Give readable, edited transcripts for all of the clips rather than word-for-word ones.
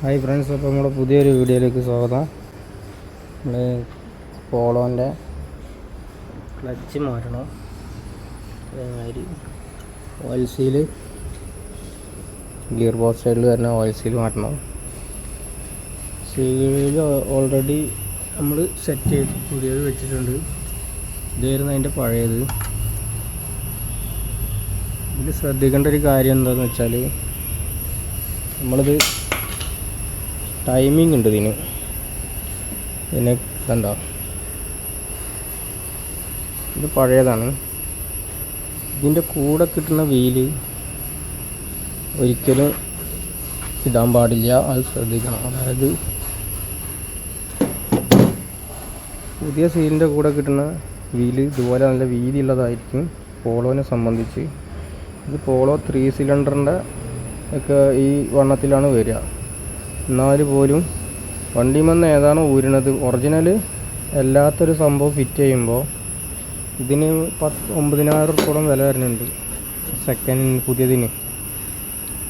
Hi friends, അപ്പോൾ നമ്മുടെ പുതിയൊരു വീഡിയോയിലേക്ക് സ്വാഗതം. നമ്മൾ പോളോൻ്റെ ക്ലച്ച് മാറ്റണം. അതേമാതിരി ഓയിൽ സീല്, ഗിയർ ബോക്സ് സൈഡിൽ വരുന്ന ഓയിൽ സീൽ മാറ്റണം. സീൽ ഓൾറെഡി നമ്മൾ സെറ്റ് ചെയ്ത് പുതിയത് വെച്ചിട്ടുണ്ട്. ഇതായിരുന്നു അതിൻ്റെ പഴയത്. ഇതിൽ ശ്രദ്ധിക്കേണ്ട ഒരു കാര്യം എന്താണെന്ന് വെച്ചാൽ, നമ്മളിത് ടൈമിംഗ് ഉണ്ട് ഇതിന് കണ്ടോ, ഇത് പഴയതാണ്. ഇതിൻ്റെ കൂടെ കിട്ടുന്ന വീല് ഒരിക്കലും ഇടാൻ പാടില്ല, അത് ശ്രദ്ധിക്കണം. അതായത് പുതിയ സീലിൻ്റെ കൂടെ കിട്ടുന്ന വീല് ഇതുപോലെ നല്ല വീതിയുള്ളതായിരിക്കും പോളോനെ സംബന്ധിച്ച്. ഇത് പോളോ 3 സിലിണ്ടറിൻ്റെ ഒക്കെ ഈ വണ്ണത്തിലാണ് വരിക. എന്നാൽ പോലും വണ്ടിമെന്ന് ഏതാണോ ഊരുന്നത്, ഒറിജിനൽ അല്ലാത്തൊരു സംഭവം ഫിറ്റ് ചെയ്യുമ്പോൾ ഇതിന് 9,000 റുപ്യോളം വില വരുന്നുണ്ട് സെക്കൻഡ് പുതിയതിന്.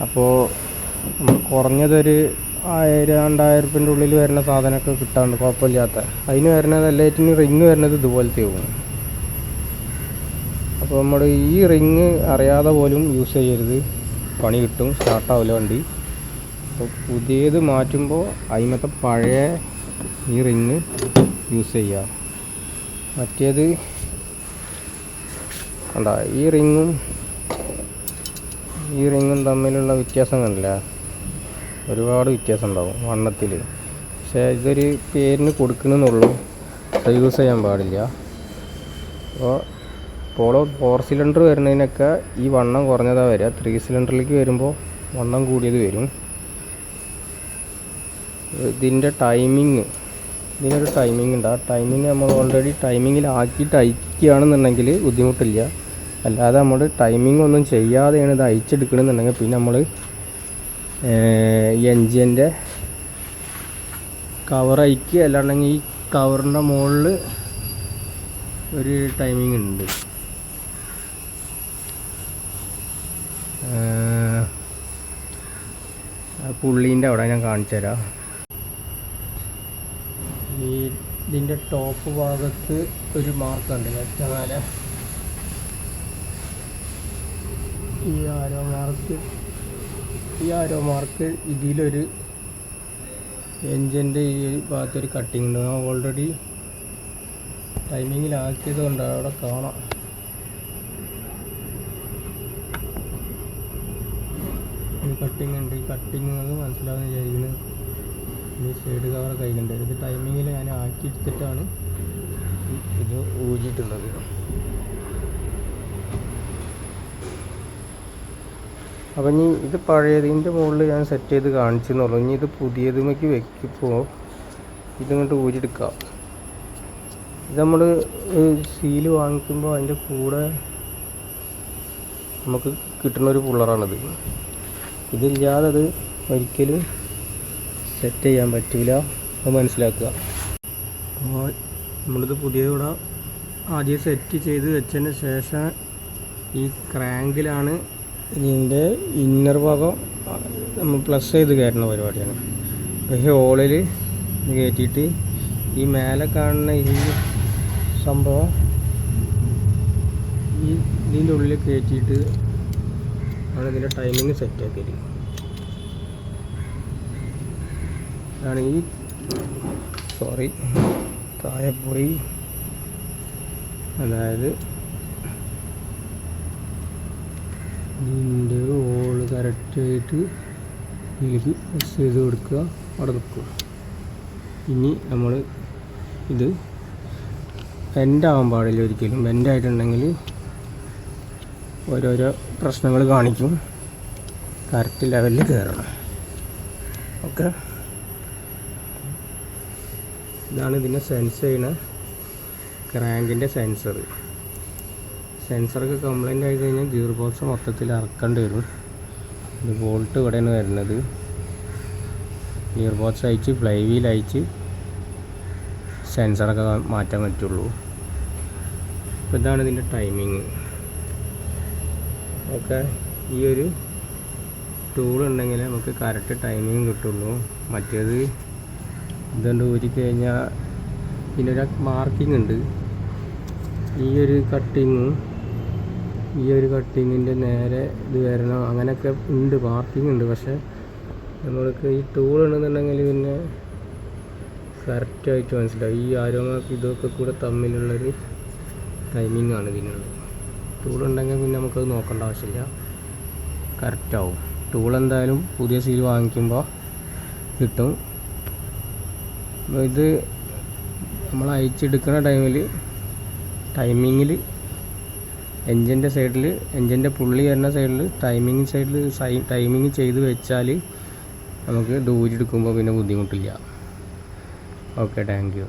അപ്പോൾ നമ്മൾ കുറഞ്ഞതൊരു 1,000-2,000 റുപ്യൻ്റെ ഉള്ളിൽ വരുന്ന സാധനമൊക്കെ കിട്ടാറുണ്ട്, കുഴപ്പമില്ലാത്ത. അതിന് വരുന്നത് എല്ലാറ്റിനും റിങ് വരുന്നത് ഇതുപോലത്തെ ആവും. അപ്പോൾ നമ്മൾ ഈ റിങ് അറിയാതെ പോലും യൂസ് ചെയ്യരുത്, പണി കിട്ടും, സ്റ്റാർട്ടാവില്ല വണ്ടി. അപ്പോൾ പുതിയത് മാറ്റുമ്പോൾ അതിമത്തെ പഴയ ഈ റിങ് യൂസ് ചെയ്യുക. മറ്റേത് കണ്ട, ഈ റിങ്ങും തമ്മിലുള്ള വ്യത്യാസം കണ്ടില്ല, ഒരുപാട് വ്യത്യാസം ഉണ്ടാവും വണ്ണത്തിൽ. പക്ഷേ ഇതൊരു പേരിന് കൊടുക്കണമെന്നുള്ളൂ, യൂസ് ചെയ്യാൻ പാടില്ല. അപ്പോൾ പോളോ 4 സിലിണ്ടർ വരുന്നതിനൊക്കെ ഈ വണ്ണം കുറഞ്ഞതാണ് വരിക. 3 സിലിണ്ടറിലേക്ക് വരുമ്പോൾ വണ്ണം കൂടിയത് വരും. ഇതിനൊരു ടൈമിംഗ് ഉണ്ട്. ആ ടൈമിംഗ് നമ്മൾ ഓൾറെഡി ടൈമിങ്ങിലാക്കിയിട്ട് അയക്കുകയാണെന്നുണ്ടെങ്കിൽ ബുദ്ധിമുട്ടില്ല. അല്ലാതെ നമ്മൾ ടൈമിംഗ് ഒന്നും ചെയ്യാതെയാണ് ഇത് അയച്ചെടുക്കണമെന്നുണ്ടെങ്കിൽ പിന്നെ നമ്മൾ എൻജിൻ്റെ കവർ അയക്കുക, അല്ലാണ്ടെങ്കിൽ ഈ കവറിൻ്റെ മുകളിൽ ഒരു ടൈമിംഗ് ഉണ്ട്. പുള്ളീൻ്റെ അവിടെ ഞാൻ കാണിച്ചു തരാം. ഇതിൻ്റെ ടോപ്പ് ഭാഗത്ത് ഒരു മാർക്കുണ്ട്, കച്ചാല. ഈ ആരോ മാർക്ക് ഇതിലൊരു എൻജിൻ്റെ ഈ ഭാഗത്തൊരു കട്ടിങ് ഉണ്ട്. ഓൾറെഡി ടൈമിങ്ങിലാക്കിയത് കൊണ്ട് അവിടെ കാണാം. കട്ടിങ് ഉണ്ട്, ഈ കട്ടിങ് അത് മനസ്സിലാവുന്ന വിചാരിക്കുന്നത്. ഈ സൈഡ് കവർ കയ്യിലുണ്ട്. ഇത് ടൈമിങ്ങിൽ ഞാൻ ആക്കി എടുത്തിട്ടാണ് ഇത് ഊരിയിട്ടുള്ളത്. അപ്പം ഇനി ഇത് പഴയതിൻ്റെ മുകളിൽ ഞാൻ സെറ്റ് ചെയ്ത് കാണിച്ചെന്നുള്ളൂ. ഇനി ഇത് പുതിയതുമേക്ക് വെക്കുമ്പോൾ ഇതിങ്ങോട്ട് ഊരിയെടുക്കാം. ഇത് നമ്മൾ സീല് വാങ്ങിക്കുമ്പോൾ അതിൻ്റെ കൂടെ നമുക്ക് കിട്ടുന്നൊരു പുള്ളറാണിത്. ഇതില്ലാതെ അത് ഒരിക്കലും സെറ്റ് ചെയ്യാൻ പറ്റില്ല, അത് മനസ്സിലാക്കുക. അപ്പോൾ നമ്മളിത് പുതിയതൂടെ ആദ്യം സെറ്റ് ചെയ്ത് വെച്ചതിന് ശേഷം ഈ ക്രാങ്കിലാണ് ഇതിൻ്റെ ഇന്നർ ഭാഗം നമ്മൾ പ്ലസ് ചെയ്ത് കയറ്റുന്ന പരിപാടിയാണ്. ഈ ഹോളിൽ കയറ്റിയിട്ട് ഈ മേലെ കാണുന്ന ഈ സംഭവം ഇതിൻ്റെ ഉള്ളിൽ കയറ്റിയിട്ട് ആണ് ഇതിൻ്റെ ടൈമിങ് സെറ്റ് ആക്കിയത്. ആണ് ഈ താഴെ പോയി, അതായത് ഇതിൻ്റെ ഹോള് കറക്റ്റായിട്ട് ഇതിലേക്ക് പ്രസ് ചെയ്ത് കൊടുക്കുക, അവിടെ നിൽക്കുക. ഇനി നമ്മൾ ഇത് ബെൻഡാവാൻ പാടില്ല ഒരിക്കലും. ബെൻഡായിട്ടുണ്ടെങ്കിൽ ഓരോരോ പ്രശ്നങ്ങൾ കാണിക്കും. കറക്റ്റ് ലെവലിൽ കയറണം. ഓക്കെ, ഇതാണ് ഇതിനെ സെൻസ് ചെയ്യുന്ന ക്രാങ്കിൻ്റെ സെൻസറൊക്കെ കംപ്ലൈൻ്റ് ആയി കഴിഞ്ഞാൽ ഗിയർ ബോക്സ് മൊത്തത്തിൽ ഇറക്കേണ്ടി വരും. ഇത് ബോൾട്ട് ഇവിടെയാണ് വരുന്നത്. ഗിയർ ബോക്സ് അയച്ച് ഫ്ലൈ വീൽ അയച്ച് സെൻസറൊക്കെ മാറ്റാൻ പറ്റുള്ളൂ. അപ്പോൾ ഇതാണ് ഇതിൻ്റെ ടൈമിങ്. ഓക്കെ, ഈ ഒരു ടൂൾ ഉണ്ടെങ്കിൽ നമുക്ക് കറക്റ്റ് ടൈമിങ് കിട്ടുള്ളൂ. മറ്റേത് ഇതുകൊണ്ട് ഊരി കഴിഞ്ഞാൽ പിന്നെ ഒരു മാർക്കിംഗ് ഉണ്ട്. ഈ ഒരു കട്ടിങ്ങിൻ്റെ നേരെ ഇത് വരണം, അങ്ങനെയൊക്കെ ഉണ്ട്, മാർക്കിംഗ് ഉണ്ട്. പക്ഷേ നമ്മൾക്ക് ഈ ടൂൾ ഉണ്ടെന്നുണ്ടെങ്കിൽ പിന്നെ കറക്റ്റായിട്ട് മനസ്സിലാവും. ഈ ആരോ മാർക്ക് ഇതൊക്കെ കൂടെ തമ്മിലുള്ളൊരു ടൈമിംഗ് ആണ് ഇതിനുള്ളത്. ടൂൾ ഉണ്ടെങ്കിൽ പിന്നെ നമുക്കത് നോക്കേണ്ട ആവശ്യമില്ല, കറക്റ്റാവും. ടൂൾ എന്തായാലും പുതിയ സീൽ വാങ്ങിക്കുമ്പോൾ കിട്ടും. ഇത് നമ്മൾ അയച്ചെടുക്കുന്ന ടൈമിങ്ങിൽ എൻജിൻ്റെ പുള്ളി വരുന്ന സൈഡിൽ ടൈമിങ് ചെയ്ത് വെച്ചാൽ നമുക്ക് ദൂരെടുക്കുമ്പോൾ പിന്നെ ബുദ്ധിമുട്ടില്ല. Okay, thank you.